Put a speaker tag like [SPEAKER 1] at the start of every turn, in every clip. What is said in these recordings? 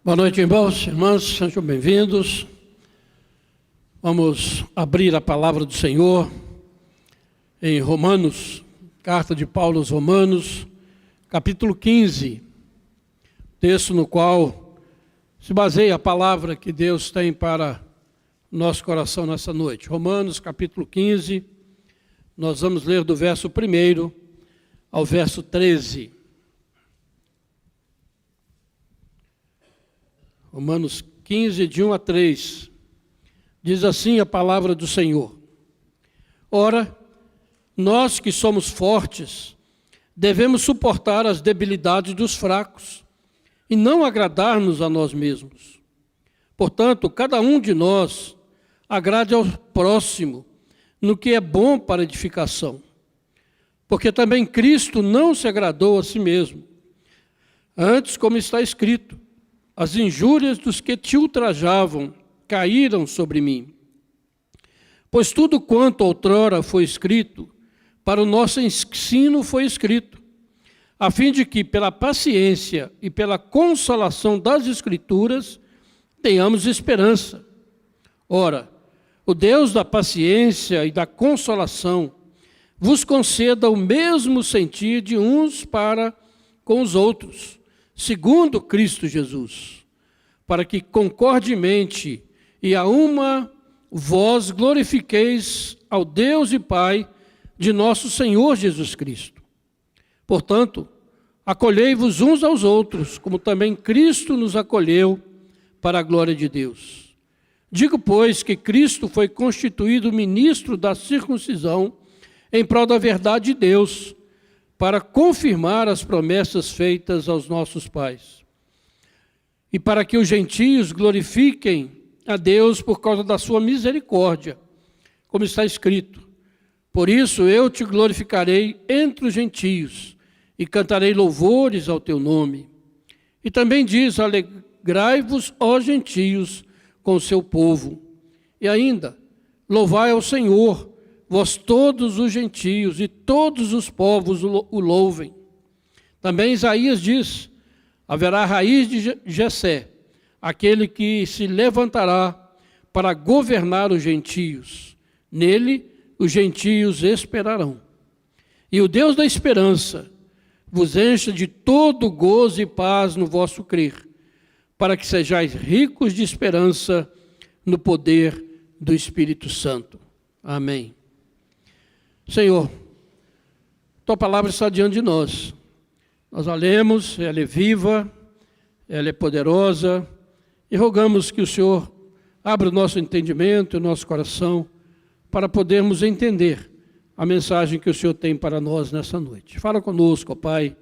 [SPEAKER 1] Boa noite, irmãos e irmãs, sejam bem-vindos. Vamos abrir a palavra do Senhor em Romanos, carta de Paulo aos Romanos, capítulo 15, texto no qual se baseia a palavra que Deus tem para o nosso coração nessa noite. Romanos, capítulo 15, nós vamos ler do verso 1 ao verso 13. Romanos 15, de 1 a 3, diz assim a palavra do Senhor: Ora, nós que somos fortes, devemos suportar as debilidades dos fracos e não agradar-nos a nós mesmos. Portanto, cada um de nós agrade ao próximo no que é bom para edificação. Porque também Cristo não se agradou a si mesmo. Antes, como está escrito, as injúrias dos que te ultrajavam caíram sobre mim. Pois tudo quanto outrora foi escrito, para o nosso ensino foi escrito, a fim de que, pela paciência e pela consolação das Escrituras, tenhamos esperança. Ora, o Deus da paciência e da consolação vos conceda o mesmo sentir de uns para com os outros, segundo Cristo Jesus, para que concordemente e a uma voz glorifiqueis ao Deus e Pai de nosso Senhor Jesus Cristo. Portanto, acolhei-vos uns aos outros, como também Cristo nos acolheu para a glória de Deus. Digo, pois, que Cristo foi constituído ministro da circuncisão em prol da verdade de Deus, para confirmar as promessas feitas aos nossos pais, e para que os gentios glorifiquem a Deus por causa da sua misericórdia, como está escrito: Por isso eu te glorificarei entre os gentios, e cantarei louvores ao teu nome. E também diz: Alegrai-vos, ó gentios, com o seu povo. E ainda: Louvai ao Senhor, vós todos os gentios, e todos os povos o louvem. Também Isaías diz: haverá raiz de Jessé, aquele que se levantará para governar os gentios. Nele os gentios esperarão. E o Deus da esperança vos encha de todo gozo e paz no vosso crer, para que sejais ricos de esperança no poder do Espírito Santo. Amém. Senhor, Tua palavra está diante de nós. Nós a lemos, ela é viva, ela é poderosa, e rogamos que o Senhor abra o nosso entendimento e o nosso coração para podermos entender a mensagem que o Senhor tem para nós nessa noite. Fala conosco, ó Pai,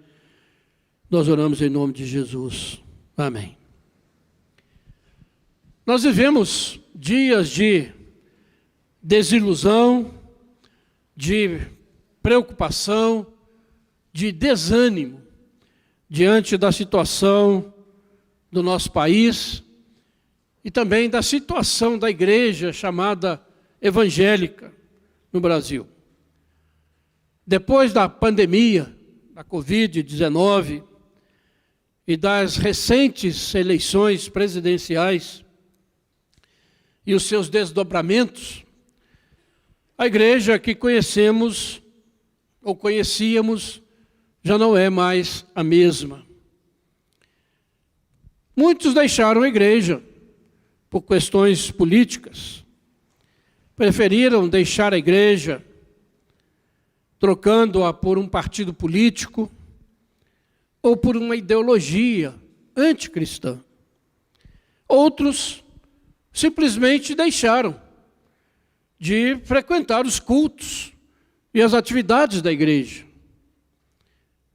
[SPEAKER 1] nós oramos em nome de Jesus. Amém. Nós vivemos dias de desilusão, de preocupação, de desânimo diante da situação do nosso país e também da situação da igreja chamada evangélica no Brasil. Depois da pandemia, da Covid-19 e das recentes eleições presidenciais e os seus desdobramentos, a igreja que conhecemos ou conhecíamos já não é mais a mesma. Muitos deixaram a igreja por questões políticas. Preferiram deixar a igreja trocando-a por um partido político ou por uma ideologia anticristã. Outros simplesmente deixaram de frequentar os cultos e as atividades da igreja.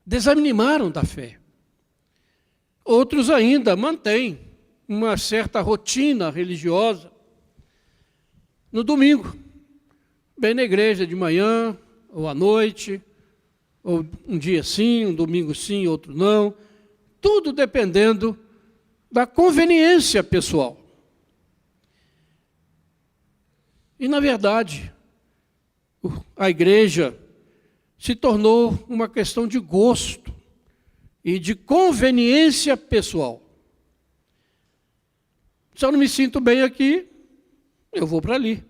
[SPEAKER 1] Desanimaram da fé. Outros ainda mantêm uma certa rotina religiosa no domingo, bem na igreja de manhã ou à noite, ou um dia sim, um domingo sim, outro não, tudo dependendo da conveniência pessoal. E, na verdade, a igreja se tornou uma questão de gosto e de conveniência pessoal. Se eu não me sinto bem aqui, eu vou para ali.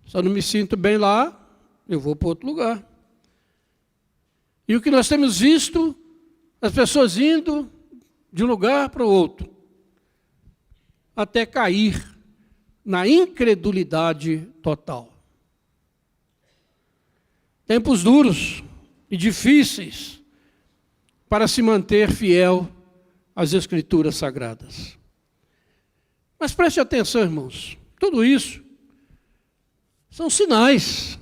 [SPEAKER 1] Se eu não me sinto bem lá, eu vou para outro lugar. E o que nós temos visto, as pessoas indo de um lugar para o outro, até cair na incredulidade total. Tempos duros e difíceis para se manter fiel às Escrituras Sagradas. Mas preste atenção, irmãos, tudo isso são sinais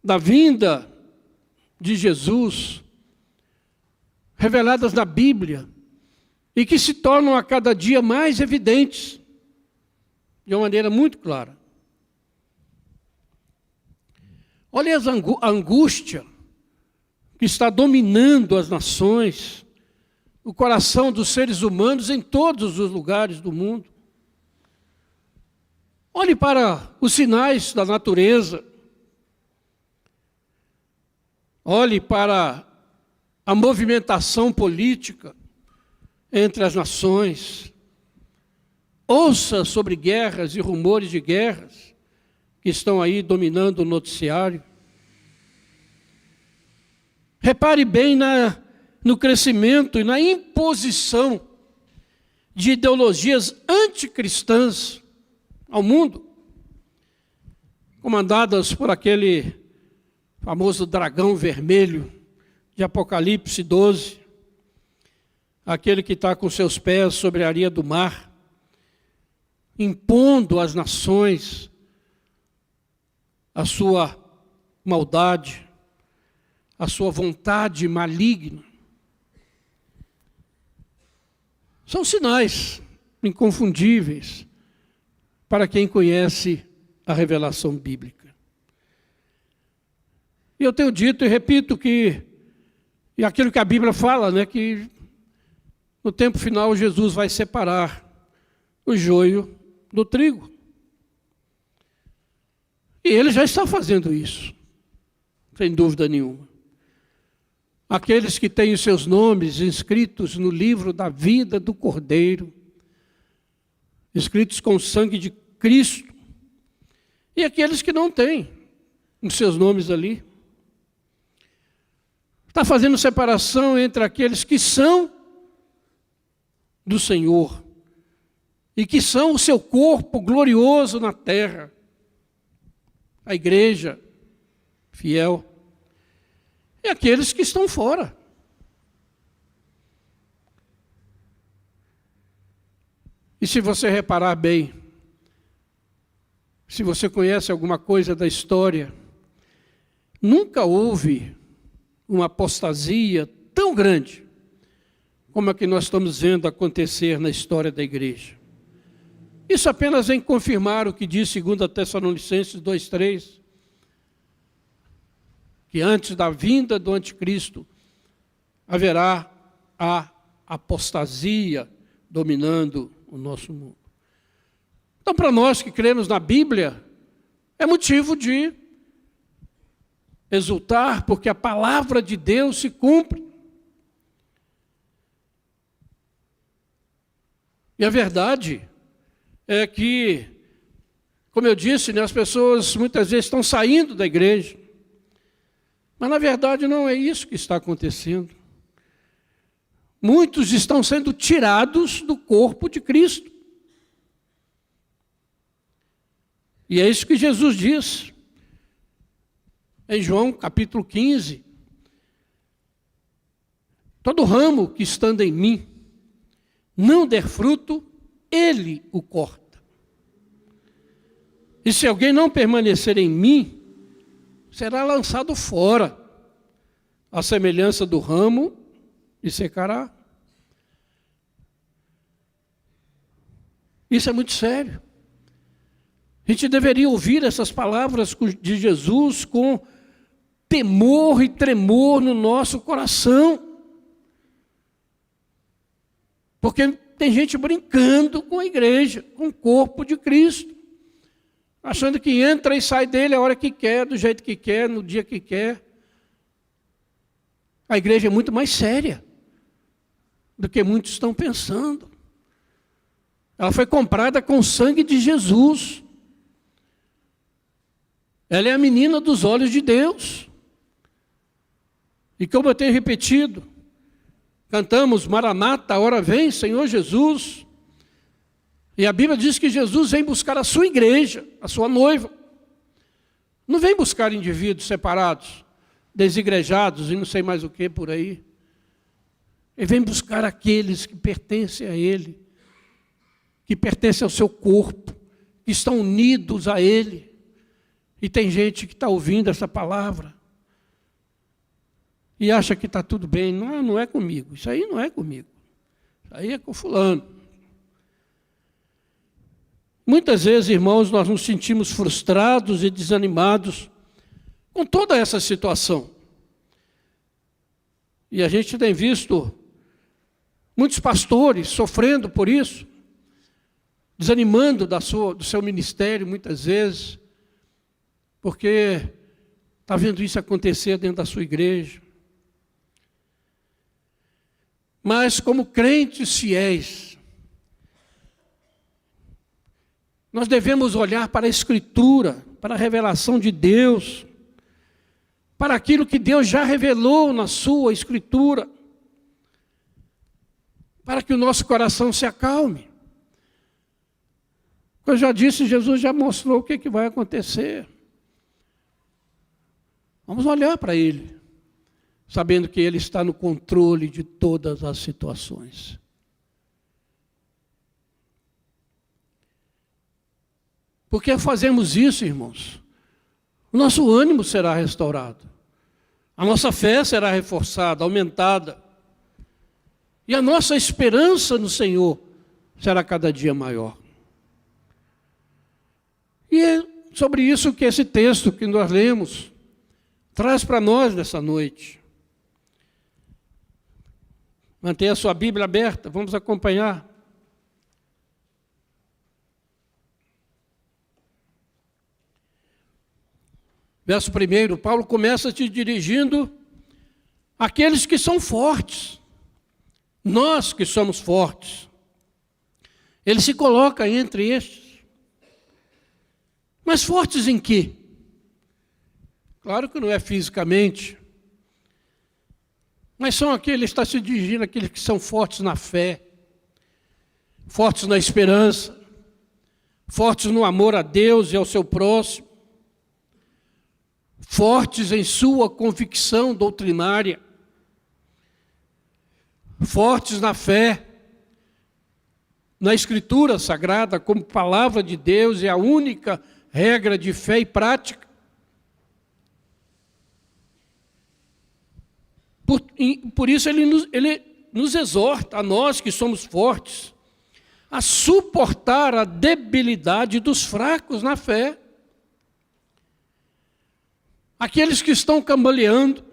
[SPEAKER 1] da vinda de Jesus, reveladas na Bíblia, e que se tornam a cada dia mais evidentes, de uma maneira muito clara. Olha a angústia que está dominando as nações, o coração dos seres humanos em todos os lugares do mundo. Olhe para os sinais da natureza. Olhe para a movimentação política entre as nações. Ouça sobre guerras e rumores de guerras que estão aí dominando o noticiário. Repare bem no crescimento e na imposição de ideologias anticristãs ao mundo, comandadas por aquele famoso dragão vermelho de Apocalipse 12, aquele que está com seus pés sobre a areia do mar, impondo às nações a sua maldade, a sua vontade maligna. São sinais inconfundíveis para quem conhece a revelação bíblica. E eu tenho dito e repito e aquilo que a Bíblia fala, né, que no tempo final Jesus vai separar o joio do trigo. E ele já está fazendo isso, sem dúvida nenhuma. Aqueles que têm os seus nomes inscritos no livro da vida do Cordeiro, escritos com o sangue de Cristo, e aqueles que não têm os seus nomes ali. Está fazendo separação entre aqueles que são do Senhor e que são o seu corpo glorioso na terra, a igreja fiel, e aqueles que estão fora. E se você reparar bem, se você conhece alguma coisa da história, nunca houve uma apostasia tão grande como a que nós estamos vendo acontecer na história da igreja. Isso apenas vem confirmar o que diz 2 Tessalonicenses 2:3, que antes da vinda do anticristo haverá a apostasia dominando o nosso mundo. Então, para nós que cremos na Bíblia, é motivo de exultar, porque a palavra de Deus se cumpre. E a verdade é que, como eu disse, né, as pessoas muitas vezes estão saindo da igreja, mas na verdade não é isso que está acontecendo. Muitos estão sendo tirados do corpo de Cristo. E é isso que Jesus diz em João capítulo 15. Todo ramo que estando em mim não der fruto, ele o corta. E se alguém não permanecer em mim, será lançado fora, à semelhança do ramo, e secará. Isso é muito sério. A gente deveria ouvir essas palavras de Jesus com temor e tremor no nosso coração. Porque tem gente brincando com a igreja, com o corpo de Cristo, achando que entra e sai dele a hora que quer, do jeito que quer, no dia que quer. A igreja é muito mais séria do que muitos estão pensando. Ela foi comprada com o sangue de Jesus. Ela é a menina dos olhos de Deus. E como eu tenho repetido, cantamos Maranata, hora vem, Senhor Jesus. E a Bíblia diz que Jesus vem buscar a sua igreja, a sua noiva. Não vem buscar indivíduos separados, desigrejados e não sei mais o que por aí. Ele vem buscar aqueles que pertencem a Ele, que pertencem ao seu corpo, que estão unidos a Ele. E tem gente que está ouvindo essa palavra e acha que está tudo bem. Não, não é comigo, isso aí não é comigo. Isso aí é com fulano. Muitas vezes, irmãos, nós nos sentimos frustrados e desanimados com toda essa situação. E a gente tem visto muitos pastores sofrendo por isso, desanimando do seu ministério muitas vezes, porque está vendo isso acontecer dentro da sua igreja. Mas como crentes fiéis, nós devemos olhar para a Escritura, para a revelação de Deus, para aquilo que Deus já revelou na sua Escritura, para que o nosso coração se acalme. Como eu já disse, Jesus já mostrou o que vai acontecer. Vamos olhar para Ele, sabendo que Ele está no controle de todas as situações. Porque fazemos isso, irmãos, o nosso ânimo será restaurado, a nossa fé será reforçada, aumentada, e a nossa esperança no Senhor será cada dia maior. E é sobre isso que esse texto que nós lemos traz para nós nessa noite. Mantenha a sua Bíblia aberta, vamos acompanhar. Verso 1, Paulo começa te dirigindo àqueles que são fortes, nós que somos fortes. Ele se coloca entre estes. Mas fortes em quê? Claro que não é fisicamente, mas são aqueles, está se dirigindo àqueles que são fortes na fé, fortes na esperança, fortes no amor a Deus e ao seu próximo, fortes em sua convicção doutrinária, fortes na fé, na Escritura Sagrada como palavra de Deus é a única regra de fé e prática. Por isso ele nos exorta, a nós que somos fortes, a suportar a debilidade dos fracos na fé. Aqueles que estão cambaleando,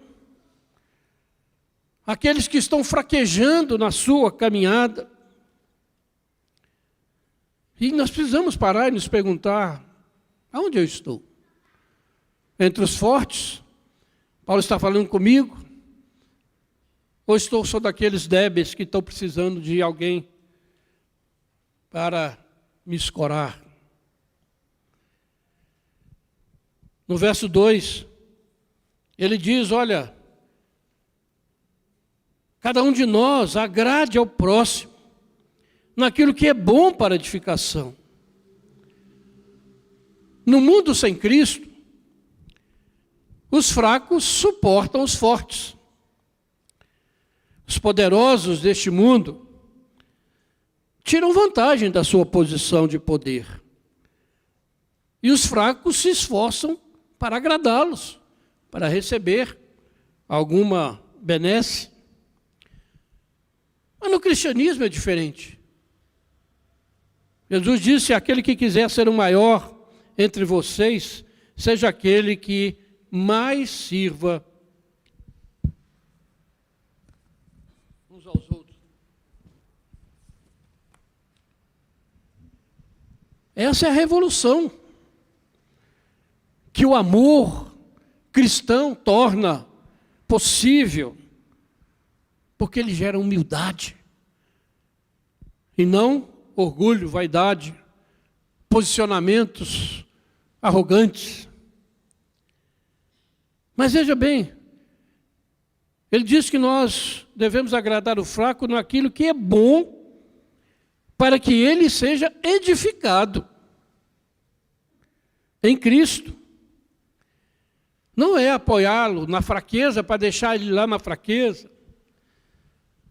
[SPEAKER 1] aqueles que estão fraquejando na sua caminhada. E nós precisamos parar e nos perguntar, aonde eu estou? Entre os fortes? Paulo está falando comigo? Ou sou daqueles débeis que estão precisando de alguém para me escorar? No verso 2, ele diz, olha, cada um de nós agrade ao próximo naquilo que é bom para edificação. No mundo sem Cristo, os fracos suportam os fortes. Os poderosos deste mundo tiram vantagem da sua posição de poder. E os fracos se esforçam para agradá-los, para receber alguma benesse. Mas no cristianismo é diferente. Jesus disse, aquele que quiser ser o maior entre vocês, seja aquele que mais sirva uns aos outros. Essa é a revolução que o amor cristão torna possível, porque ele gera humildade e não orgulho, vaidade, posicionamentos arrogantes. Mas veja bem, ele diz que nós devemos agradar o fraco naquilo que é bom, para que ele seja edificado em Cristo. Não é apoiá-lo na fraqueza para deixar ele lá na fraqueza,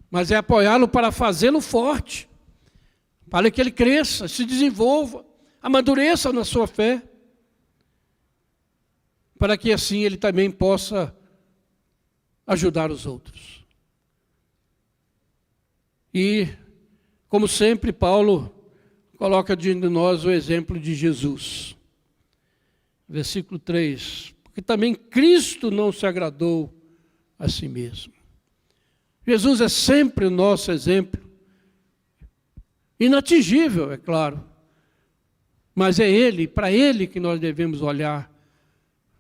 [SPEAKER 1] mas é apoiá-lo para fazê-lo forte, para que ele cresça, se desenvolva, amadureça na sua fé, para que assim ele também possa ajudar os outros. E, como sempre, Paulo coloca diante de nós o exemplo de Jesus. Versículo 3. Porque também Cristo não se agradou a si mesmo. Jesus é sempre o nosso exemplo. Inatingível, é claro. Mas é Ele, para Ele que nós devemos olhar.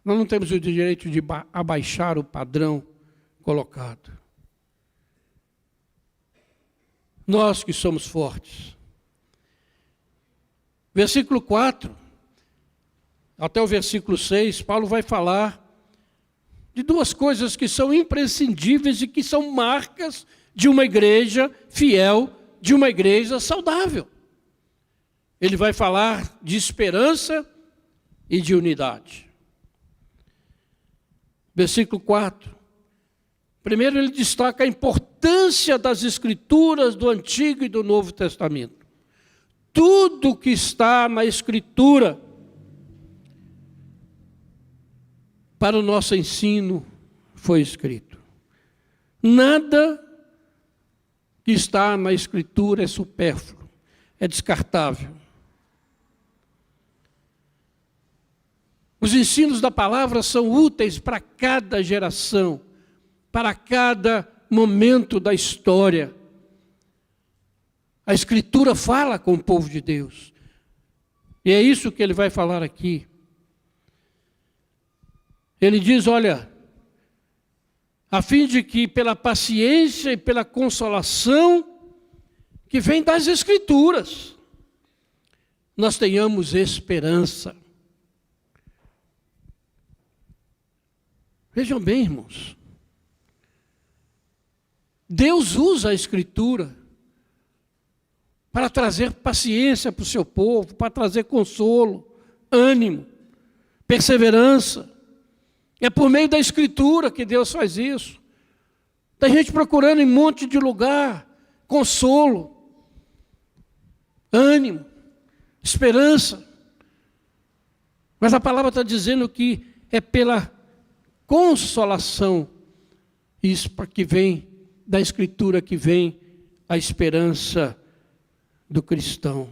[SPEAKER 1] Nós não temos o direito de abaixar o padrão colocado. Nós que somos fortes. Versículo 4, até o versículo 6, Paulo vai falar de duas coisas que são imprescindíveis e que são marcas de uma igreja fiel, de uma igreja saudável. Ele vai falar de esperança e de unidade. Versículo 4. Primeiro ele destaca a importância das Escrituras do Antigo e do Novo Testamento. Tudo que está na Escritura para o nosso ensino foi escrito. Nada que está na Escritura é supérfluo, é descartável. Os ensinos da palavra são úteis para cada geração, para cada momento da história. A Escritura fala com o povo de Deus. E é isso que ele vai falar aqui. Ele diz, olha, a fim de que pela paciência e pela consolação que vem das Escrituras, nós tenhamos esperança. Vejam bem, irmãos. Deus usa a Escritura para trazer paciência para o seu povo, para trazer consolo, ânimo, perseverança. É por meio da Escritura que Deus faz isso. Tem gente procurando em um monte de lugar consolo, ânimo, esperança. Mas a palavra está dizendo que é pela consolação, isso que vem da Escritura, que vem a esperança do cristão.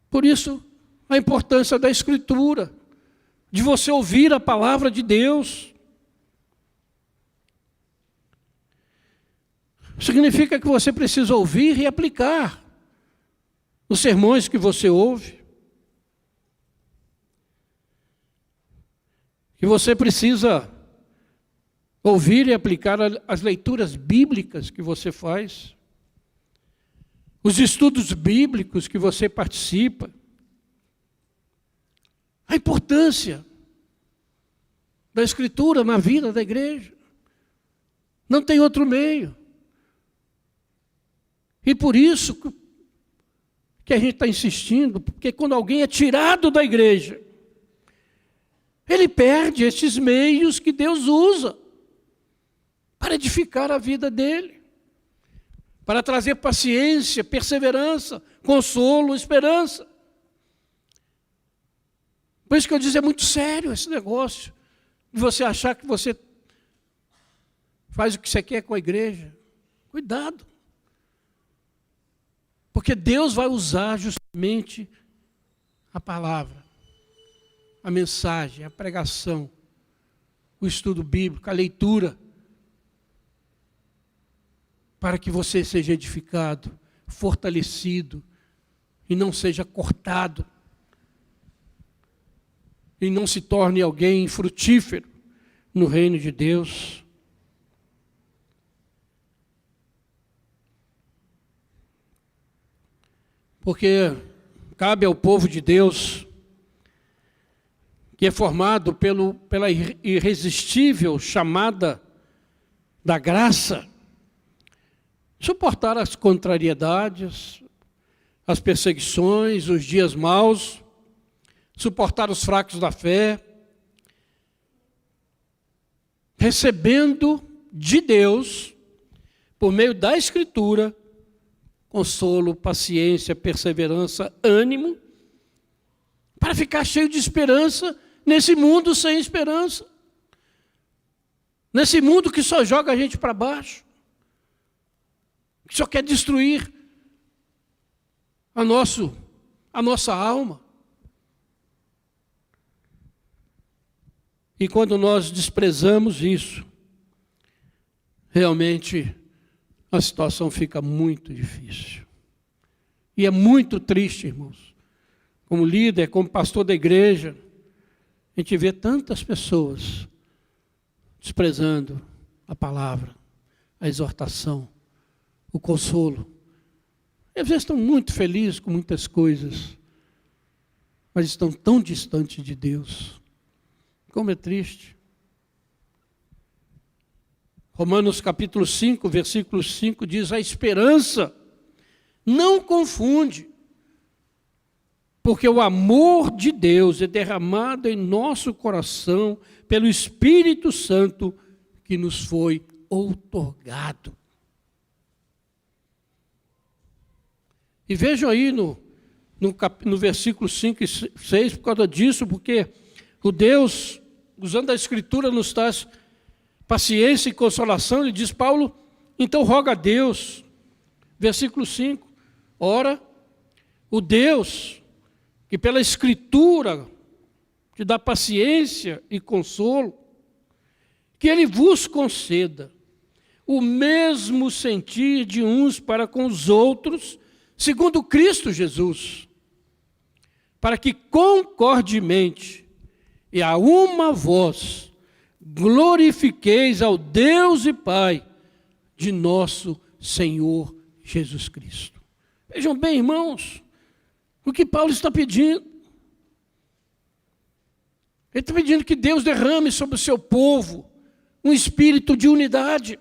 [SPEAKER 1] Por isso, a importância da Escritura, de você ouvir a palavra de Deus. Significa que você precisa ouvir e aplicar os sermões que você ouve. Que você precisa ouvir e aplicar as leituras bíblicas que você faz, os estudos bíblicos que você participa, a importância da Escritura na vida da igreja. Não tem outro meio. E por isso que a gente está insistindo, porque quando alguém é tirado da igreja, ele perde esses meios que Deus usa para edificar a vida dele, para trazer paciência, perseverança, consolo, esperança. Por isso que eu digo, é muito sério esse negócio de você achar que você faz o que você quer com a igreja. Cuidado. Porque Deus vai usar justamente a palavra, a mensagem, a pregação, o estudo bíblico, a leitura, para que você seja edificado, fortalecido e não seja cortado. E não se torne alguém frutífero no reino de Deus. porque cabe ao povo de Deus, que é formado pela irresistível chamada da graça, suportar as contrariedades, as perseguições, os dias maus, suportar os fracos da fé, recebendo de Deus, por meio da Escritura, consolo, paciência, perseverança, ânimo, para ficar cheio de esperança nesse mundo sem esperança, nesse mundo que só joga a gente para baixo, que só quer destruir a nossa alma. E quando nós desprezamos isso, realmente a situação fica muito difícil. E é muito triste, irmãos. Como líder, como pastor da igreja, a gente vê tantas pessoas desprezando a palavra, a exortação, o consolo. E às vezes estão muito felizes com muitas coisas, mas estão tão distantes de Deus. Como é triste. Romanos capítulo 5, versículo 5 diz: a esperança não confunde, porque o amor de Deus é derramado em nosso coração pelo Espírito Santo que nos foi outorgado. E vejam aí no versículo 5 e 6, por causa disso, porque o Deus, usando a Escritura, nos traz paciência e consolação. Ele diz, Paulo, então roga a Deus, versículo 5, ora, o Deus que pela Escritura te dá paciência e consolo, que Ele vos conceda o mesmo sentir de uns para com os outros, segundo Cristo Jesus, para que concordemente e a uma voz glorifiqueis ao Deus e Pai de nosso Senhor Jesus Cristo. Vejam bem, irmãos, o que Paulo está pedindo. Ele está pedindo que Deus derrame sobre o seu povo um espírito de unidade,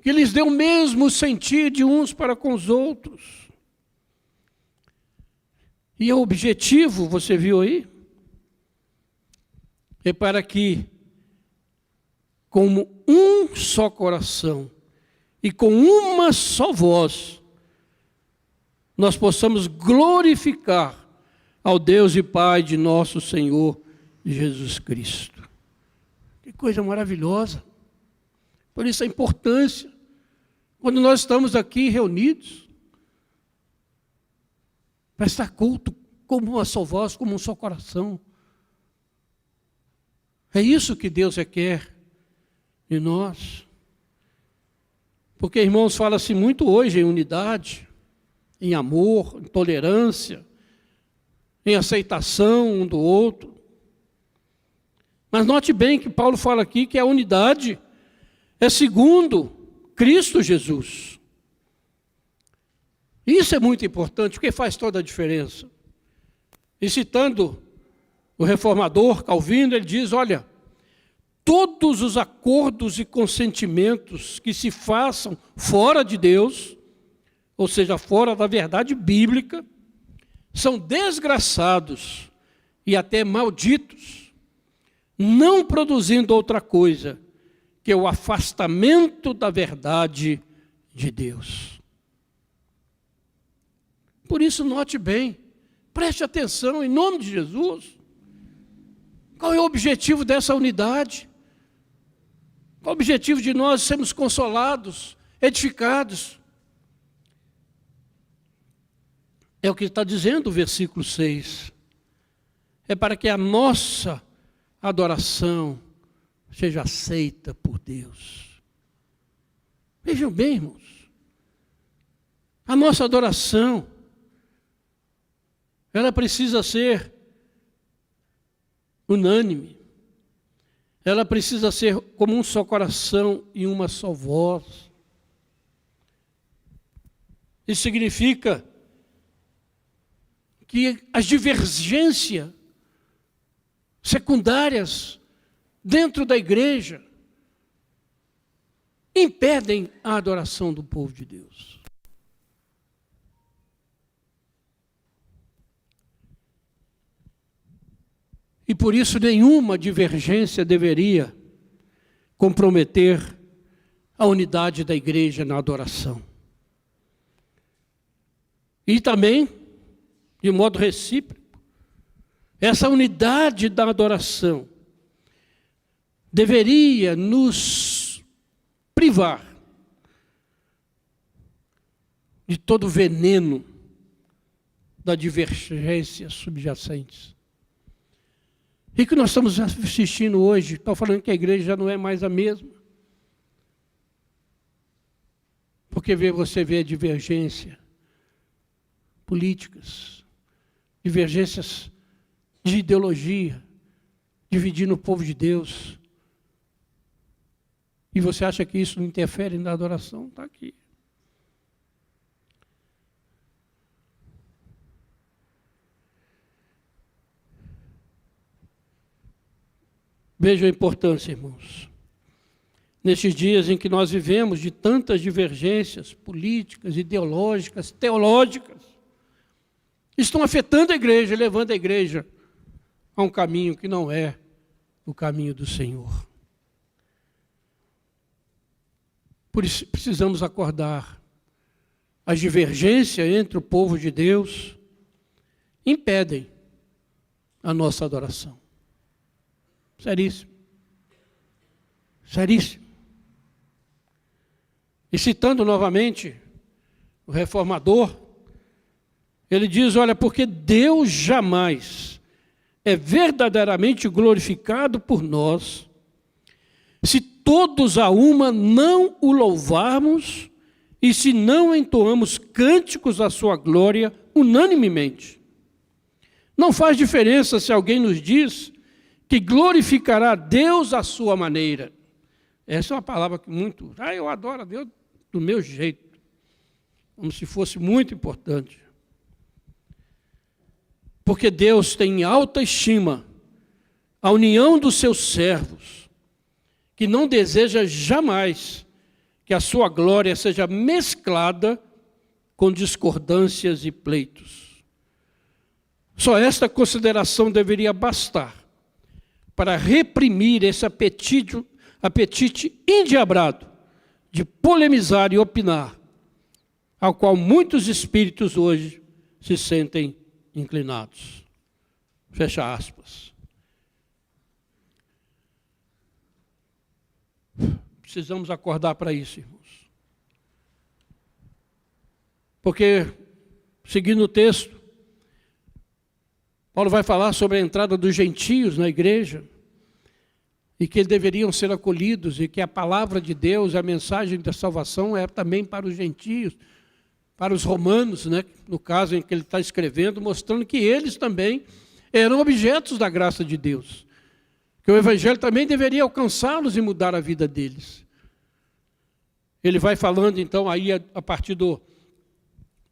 [SPEAKER 1] que lhes dê o mesmo sentir de uns para com os outros. E o objetivo, você viu aí? É para que, como um só coração e com uma só voz, nós possamos glorificar ao Deus e Pai de nosso Senhor Jesus Cristo. Que coisa maravilhosa! Por isso a importância, quando nós estamos aqui reunidos, para estar culto como uma só voz, como um só coração. É isso que Deus requer de nós. Porque, irmãos, fala-se muito hoje em unidade, em amor, em tolerância, em aceitação um do outro. Mas note bem que Paulo fala aqui que a unidade é segundo Cristo Jesus. Isso é muito importante, porque faz toda a diferença. E citando o reformador Calvino, ele diz, olha, todos os acordos e consentimentos que se façam fora de Deus, ou seja, fora da verdade bíblica, são desgraçados e até malditos, não produzindo outra coisa que o afastamento da verdade de Deus. Por isso, note bem, preste atenção, em nome de Jesus. Qual é o objetivo dessa unidade? Qual é o objetivo de nós sermos consolados, edificados? É o que está dizendo o versículo 6. É para que a nossa adoração seja aceita por Deus. Vejam bem, irmãos. A nossa adoração, ela precisa ser unânime. Ela precisa ser como um só coração e uma só voz. Isso significa que as divergências secundárias dentro da igreja impedem a adoração do povo de Deus. E por isso nenhuma divergência deveria comprometer a unidade da igreja na adoração. E também, de modo recíproco, essa unidade da adoração deveria nos privar de todo o veneno da divergência subjacentes. E o que nós estamos assistindo hoje, está falando que a igreja já não é mais a mesma. Porque você vê divergência políticas, divergências de ideologia, dividindo o povo de Deus. E você acha que isso não interfere na adoração? Está aqui. Veja a importância, irmãos. Nestes dias em que nós vivemos de tantas divergências políticas, ideológicas, teológicas, estão afetando a igreja, levando a igreja a um caminho que não é o caminho do Senhor. Por isso precisamos acordar. As divergências entre o povo de Deus impedem a nossa adoração. Seríssimo. Seríssimo. E citando novamente o reformador, ele diz, olha, porque Deus jamais é verdadeiramente glorificado por nós, se todos a uma não o louvarmos e se não entoamos cânticos à sua glória unanimemente. Não faz diferença se alguém nos diz que glorificará a Deus à sua maneira. Essa é uma palavra que muito... eu adoro a Deus do meu jeito. Como se fosse muito importante. Porque Deus tem em alta estima a união dos seus servos, que não deseja jamais que a sua glória seja mesclada com discordâncias e pleitos. Só esta consideração deveria bastar para reprimir esse apetite endiabrado de polemizar e opinar, ao qual muitos espíritos hoje se sentem inclinados. Fecha aspas. Precisamos acordar para isso, irmãos. Porque, seguindo o texto, Paulo vai falar sobre a entrada dos gentios na igreja e que eles deveriam ser acolhidos e que a palavra de Deus, a mensagem da salvação é também para os gentios, para os romanos, né? No caso em que ele está escrevendo, mostrando que eles também eram objetos da graça de Deus, que o evangelho também deveria alcançá-los e mudar a vida deles. Ele vai falando então aí a partir do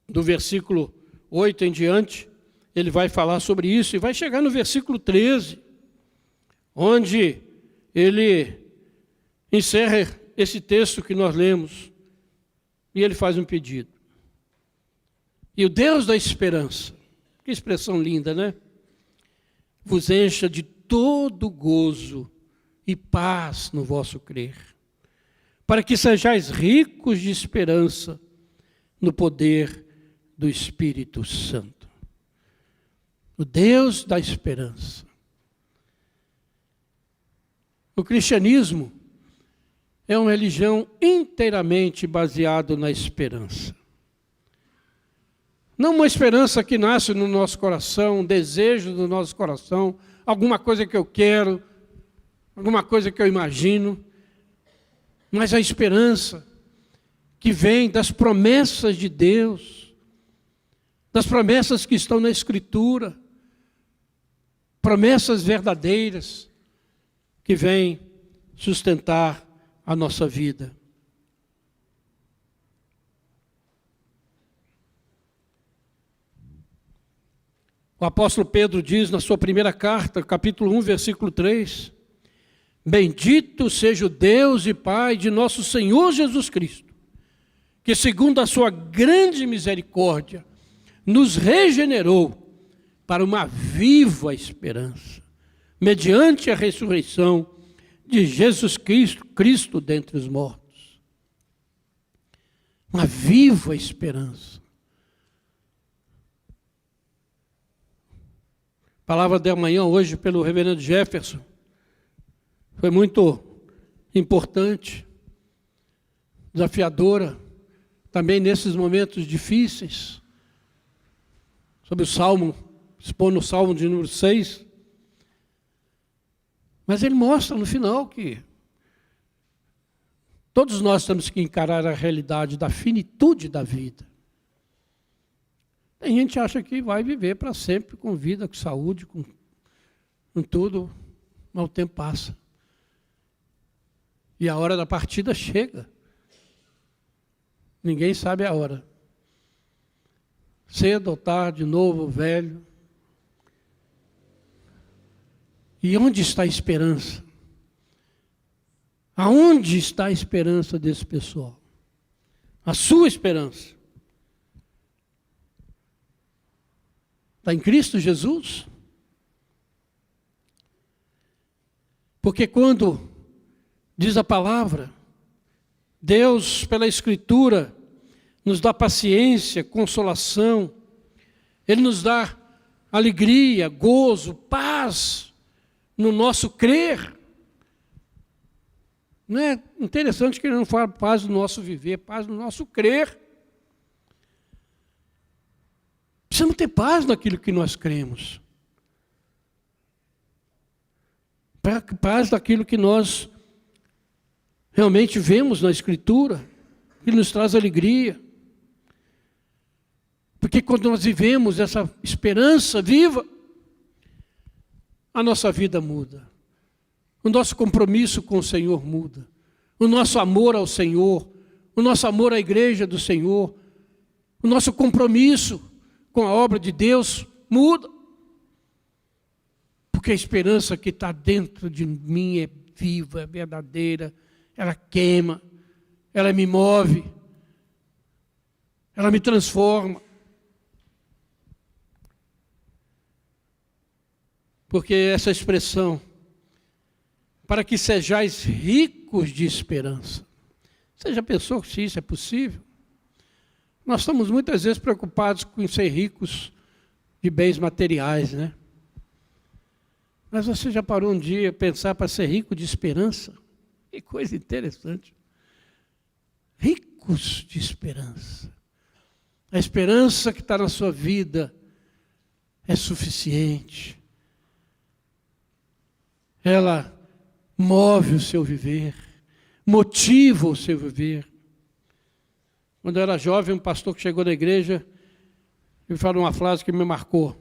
[SPEAKER 1] versículo 8 em diante, ele vai falar sobre isso e vai chegar no versículo 13, onde ele encerra esse texto que nós lemos e ele faz um pedido. E o Deus da esperança, que expressão linda, né? Vos encha de todo gozo e paz no vosso crer, para que sejais ricos de esperança no poder do Espírito Santo. O Deus da esperança. O cristianismo é uma religião inteiramente baseada na esperança. Não uma esperança que nasce no nosso coração, um desejo do nosso coração, alguma coisa que eu quero, alguma coisa que eu imagino, mas a esperança que vem das promessas de Deus, das promessas que estão na Escritura, promessas verdadeiras que vêm sustentar a nossa vida. O apóstolo Pedro diz na sua primeira carta, capítulo 1, versículo 3, bendito seja o Deus e Pai de nosso Senhor Jesus Cristo, que segundo a sua grande misericórdia, nos regenerou para uma viva esperança, mediante a ressurreição de Jesus Cristo dentre os mortos. Uma viva esperança. A palavra da manhã hoje pelo reverendo Jefferson foi muito importante, desafiadora, também nesses momentos difíceis, sobre o Salmo, expondo o Salmo de número 6. Mas ele mostra no final que todos nós temos que encarar a realidade da finitude da vida. Tem gente que acha que vai viver para sempre, com vida, com saúde, com tudo, mas o tempo passa. E a hora da partida chega. Ninguém sabe a hora. Cedo ou tarde, novo ou velho. E onde está a esperança? Aonde está a esperança desse pessoal? A sua esperança. Está em Cristo Jesus? Porque quando diz a palavra, Deus, pela Escritura, nos dá paciência, consolação, Ele nos dá alegria, gozo, paz no nosso crer. Não é interessante que Ele não fala paz no nosso viver, paz no nosso crer. Precisamos ter paz naquilo que nós cremos. Paz naquilo que nós realmente vemos na Escritura, que nos traz alegria. Porque quando nós vivemos essa esperança viva, a nossa vida muda. O nosso compromisso com o Senhor muda. O nosso amor ao Senhor, o nosso amor à igreja do Senhor, o nosso compromisso com a obra de Deus muda. Porque a esperança que está dentro de mim é viva, é verdadeira, ela queima, ela me move, ela me transforma. Porque essa expressão, para que sejais ricos de esperança. Você já pensou se isso é possível? Nós estamos muitas vezes preocupados com ser ricos de bens materiais, né? Mas você já parou um dia a pensar para ser rico de esperança? Que coisa interessante. Ricos de esperança. A esperança que está na sua vida é suficiente. Ela move o seu viver, motiva o seu viver. Quando eu era jovem, um pastor que chegou na igreja, ele falou uma frase que me marcou.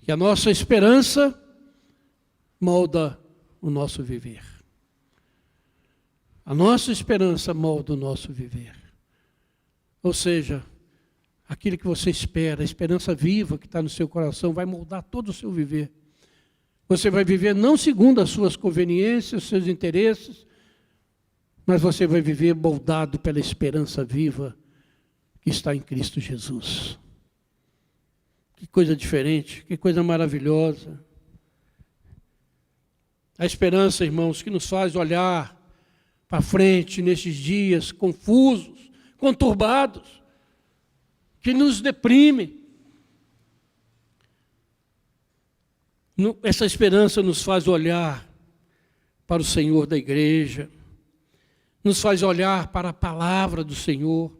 [SPEAKER 1] Que a nossa esperança molda o nosso viver. A nossa esperança molda o nosso viver. Ou seja, aquilo que você espera, a esperança viva que está no seu coração, vai moldar todo o seu viver. Você vai viver não segundo as suas conveniências, os seus interesses, mas você vai viver moldado pela esperança viva que está em Cristo Jesus. Que coisa diferente, que coisa maravilhosa. A esperança, irmãos, que nos faz olhar para frente nesses dias confusos, conturbados, que nos deprime. Essa esperança nos faz olhar para o Senhor da igreja, nos faz olhar para a palavra do Senhor,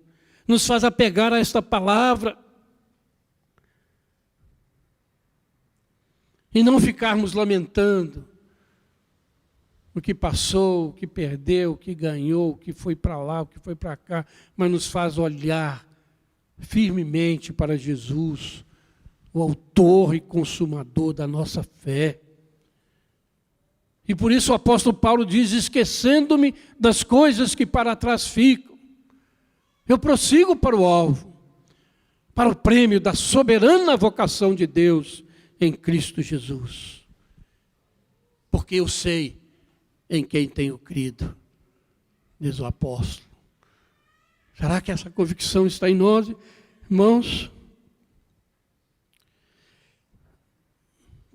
[SPEAKER 1] nos faz apegar a esta palavra e não ficarmos lamentando o que passou, o que perdeu, o que ganhou, o que foi para lá, o que foi para cá, mas nos faz olhar firmemente para Jesus, o autor e consumador da nossa fé. E por isso o apóstolo Paulo diz, esquecendo-me das coisas que para trás ficam, eu prossigo para o alvo, para o prêmio da soberana vocação de Deus em Cristo Jesus. Porque eu sei em quem tenho crido, diz o apóstolo. Será que essa convicção está em nós, irmãos?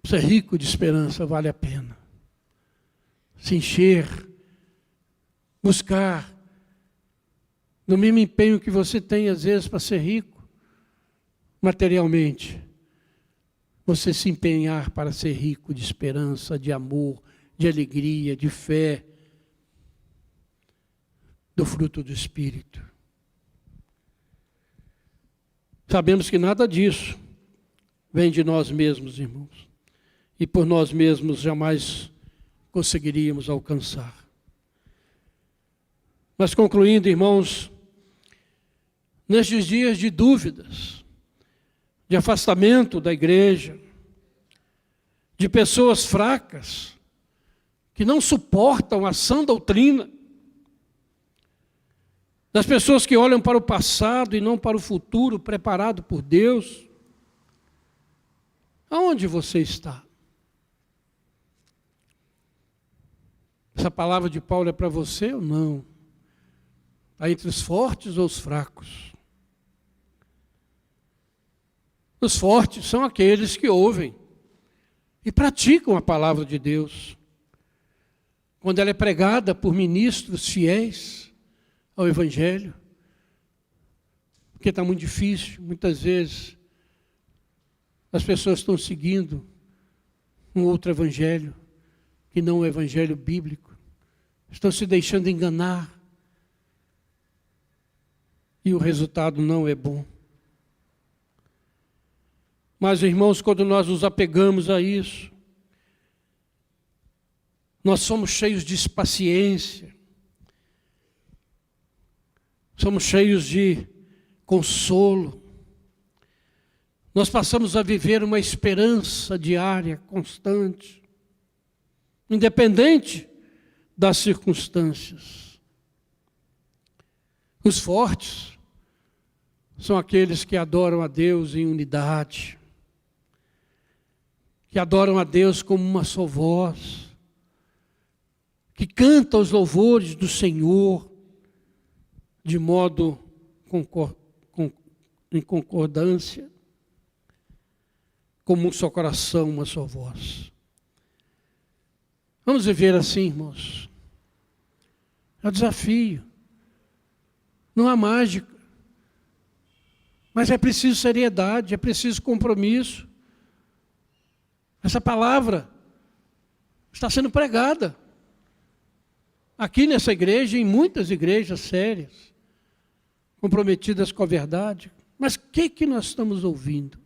[SPEAKER 1] Ser rico de esperança vale a pena. Se encher, buscar, no mesmo empenho que você tem às vezes para ser rico, materialmente, você se empenhar para ser rico de esperança, de amor, de alegria, de fé, do fruto do Espírito. Sabemos que nada disso vem de nós mesmos, irmãos, e por nós mesmos jamais conseguiríamos alcançar. Mas concluindo, irmãos, nestes dias de dúvidas, de afastamento da igreja, de pessoas fracas, que não suportam a sã doutrina, das pessoas que olham para o passado e não para o futuro preparado por Deus, aonde você está? Essa palavra de Paulo é para você ou não? Está entre os fortes ou os fracos? Os fortes são aqueles que ouvem e praticam a palavra de Deus. Quando ela é pregada por ministros fiéis ao Evangelho, porque está muito difícil, muitas vezes as pessoas estão seguindo um outro evangelho, que não o evangelho bíblico, estão se deixando enganar, e o resultado não é bom. Mas, irmãos, quando nós nos apegamos a isso, nós somos cheios de paciência, somos cheios de consolo, nós passamos a viver uma esperança diária, constante, independente das circunstâncias. Os fortes são aqueles que adoram a Deus em unidade, que adoram a Deus como uma só voz, que cantam os louvores do Senhor de modo em concordância, como um só coração, uma só voz. Vamos viver assim, irmãos. É um desafio. Não há mágica. Mas é preciso seriedade, é preciso compromisso. Essa palavra está sendo pregada aqui nessa igreja e em muitas igrejas sérias, comprometidas com a verdade. Mas o que nós estamos ouvindo?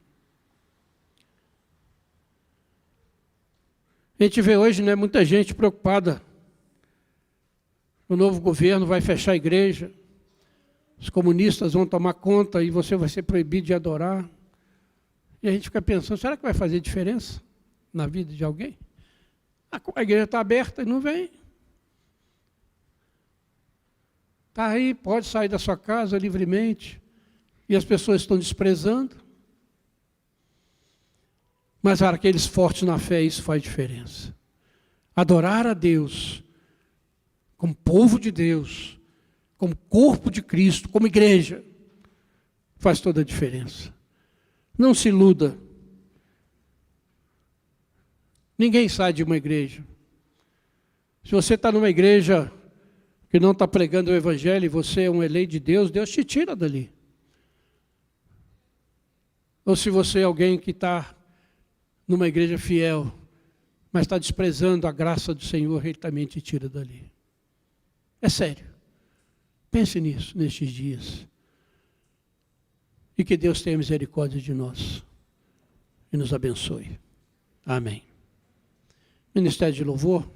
[SPEAKER 1] A gente vê hoje, né, muita gente preocupada. O novo governo vai fechar a igreja, os comunistas vão tomar conta e você vai ser proibido de adorar. E a gente fica pensando, será que vai fazer diferença na vida de alguém? A igreja está aberta e não vem. Está aí, pode sair da sua casa livremente, e as pessoas estão desprezando. Mas para aqueles fortes na fé, isso faz diferença. Adorar a Deus, como povo de Deus, como corpo de Cristo, como igreja, faz toda a diferença. Não se iluda. Ninguém sai de uma igreja. Se você está numa igreja que não está pregando o Evangelho e você é um eleito de Deus, Deus te tira dali. Ou se você é alguém que está numa igreja fiel, mas está desprezando a graça do Senhor, Ele também te tira dali. É sério. Pense nisso, nestes dias. E que Deus tenha misericórdia de nós e nos abençoe. Amém. Ministério de Louvor.